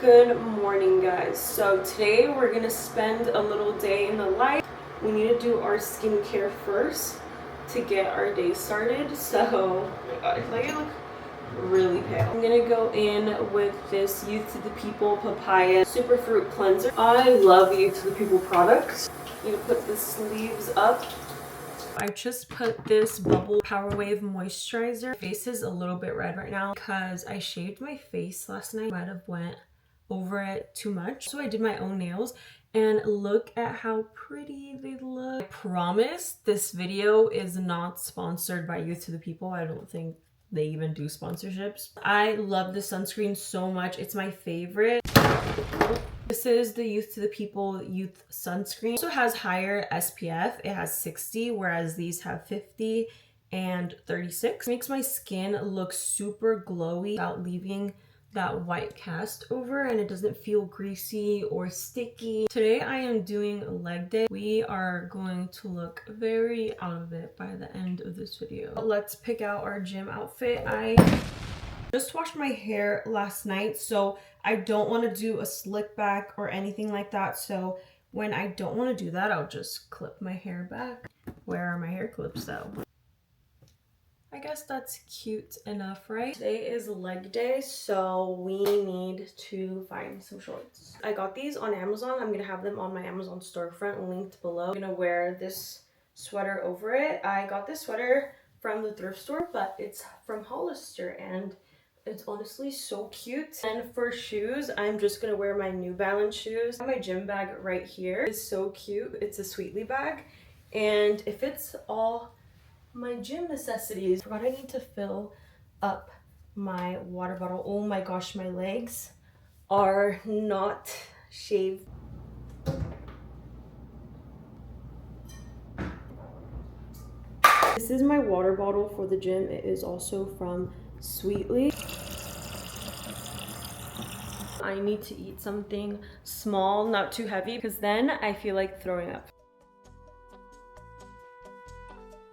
Good morning, guys. So today we're gonna spend a little day in the life. We need to do our skincare first to get our day started. So, oh my god, I feel like I look really pale. I'm gonna go in with this Youth to the People Papaya Superfruit Cleanser. I love Youth to the People products. I'm gonna put the sleeves up. I just put this Bubble Power Wave moisturizer. My face is a little bit red right now because I shaved my face last night. Might have went over it too much, so I did my own nails, and look at how pretty they look. I promise this video is not sponsored by Youth to the People. I don't think they even do sponsorships. I love this sunscreen so much. It's my favorite. This is the Youth to the People Youth Sunscreen. It also has higher SPF. It has 60, whereas these have 50 and 36. It makes my skin look super glowy without leaving that white cast over, and it doesn't feel greasy or sticky. Today I am doing leg day. We are going to look very out of it by the end of this video. Let's pick out our gym outfit. I just washed my hair last night, so I don't want to do a slick back or anything like that. So when I don't want to do that, I'll just clip my hair back. Where are my hair clips though? I guess that's cute enough, right? Today is leg day, so we need to find some shorts. I got these on Amazon. I'm gonna have them on my Amazon storefront linked below. I'm gonna wear this sweater over it. I got this sweater from the thrift store, but it's from Hollister, and it's honestly so cute. And for shoes, I'm just gonna wear my New Balance shoes. I have my gym bag right here. It's so cute. It's a Sweetly bag, and it fits all my gym necessities. I forgot I need to fill up my water bottle. Oh my gosh, my legs are not shaved. This is my water bottle for the gym. It is also from Sweetly. I need to eat something small, not too heavy, because then I feel like throwing up.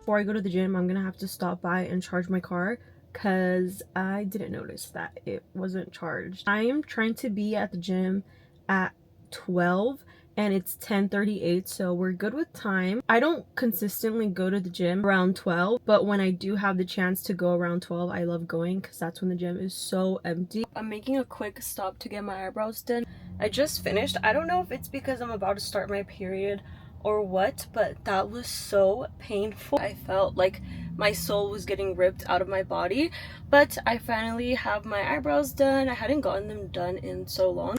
Before I go to the gym, I'm gonna have to stop by and charge my car because I didn't notice that it wasn't charged. I am trying to be at the gym at 12 and it's 10:38, so we're good with time. I don't consistently go to the gym around 12, but when I do have the chance to go around 12, I love going because that's when the gym is so empty. I'm making a quick stop to get my eyebrows done. I just finished. I don't know if it's because I'm about to start my period or what, but that was so painful. I felt like my soul was getting ripped out of my body, but I finally have my eyebrows done. I hadn't gotten them done in so long.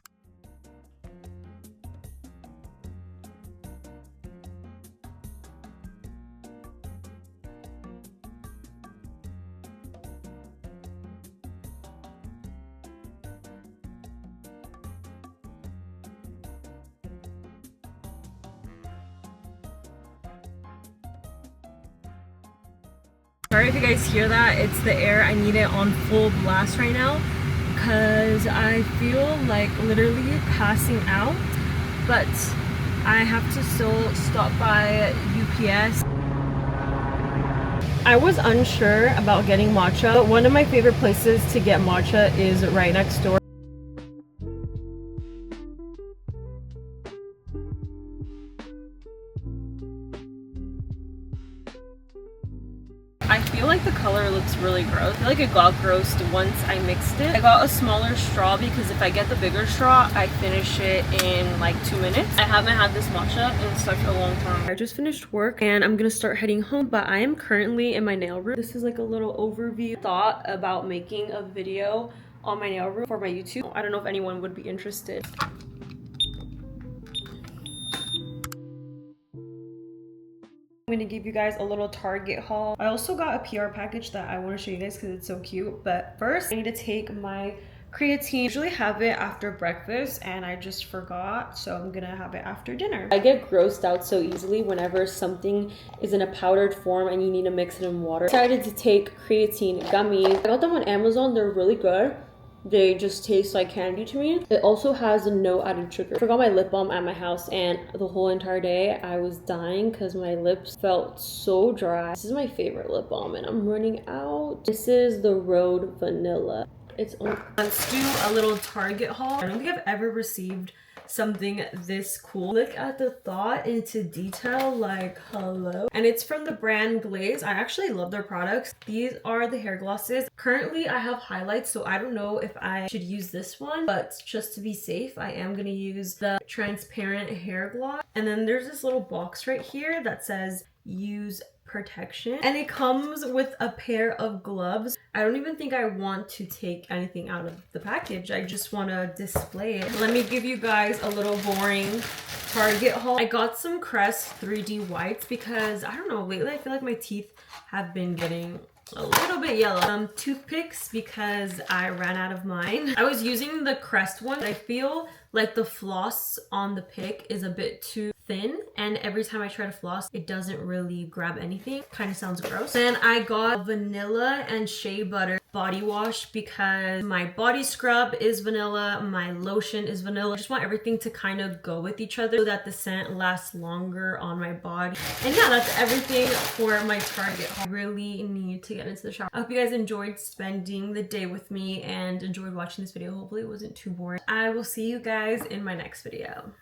Sorry if you guys hear that. It's the air. I need it on full blast right now because I feel like literally passing out, but I have to still stop by UPS. I was unsure about getting matcha, but one of my favorite places to get matcha is right next door. I feel like the color looks really gross. I feel like it got gross once I mixed it. I got a smaller straw because if I get the bigger straw, I finish it in like 2 minutes. I haven't had this matcha in such a long time. I just finished work and I'm gonna start heading home, but I am currently in my nail room. This is like a little overview. Thought about making a video on my nail room for my YouTube. I don't know if anyone would be interested. I'm gonna give you guys a little Target haul. I also got a PR package that I want to show you guys because it's so cute. But first, I need to take my creatine. I usually have it after breakfast and I just forgot, so I'm gonna have it after dinner. I get grossed out so easily whenever something is in a powdered form and you need to mix it in water. I decided to take creatine gummies. I got them on Amazon. They're really good. They just taste like candy to me. It also has no added sugar. I forgot my lip balm at my house and the whole entire day I was dying because my lips felt so dry. This is my favorite lip balm and I'm running out. This is the Road Vanilla. It's only. Let's do a little Target haul. I don't think I've ever received something this cool. Look at the thought into detail, like hello. And it's from the brand Glaze. I actually love their products. These are the hair glosses. Currently I have highlights, so I don't know if I should use this one, but just to be safe I am gonna use the transparent hair gloss. And then there's this little box right here that says use protection, and it comes with a pair of gloves. I don't even think I want to take anything out of the package. I just want to display it. Let me give you guys a little boring Target haul. I got some Crest 3D whites because I don't know, lately I feel like my teeth have been getting a little bit yellow. Toothpicks because I ran out of mine. I was using the Crest one, but I feel like the floss on the pick is a bit too thin, and every time I try to floss it doesn't really grab anything. Kind of sounds gross. Then I got vanilla and shea butter body wash because my body scrub is vanilla, my lotion is vanilla. I just want everything to kind of go with each other so that the scent lasts longer on my body. And yeah, that's everything for my Target haul. I really need to get into the shower. I hope you guys enjoyed spending the day with me and enjoyed watching this video. Hopefully it wasn't too boring. I will see you guys in my next video.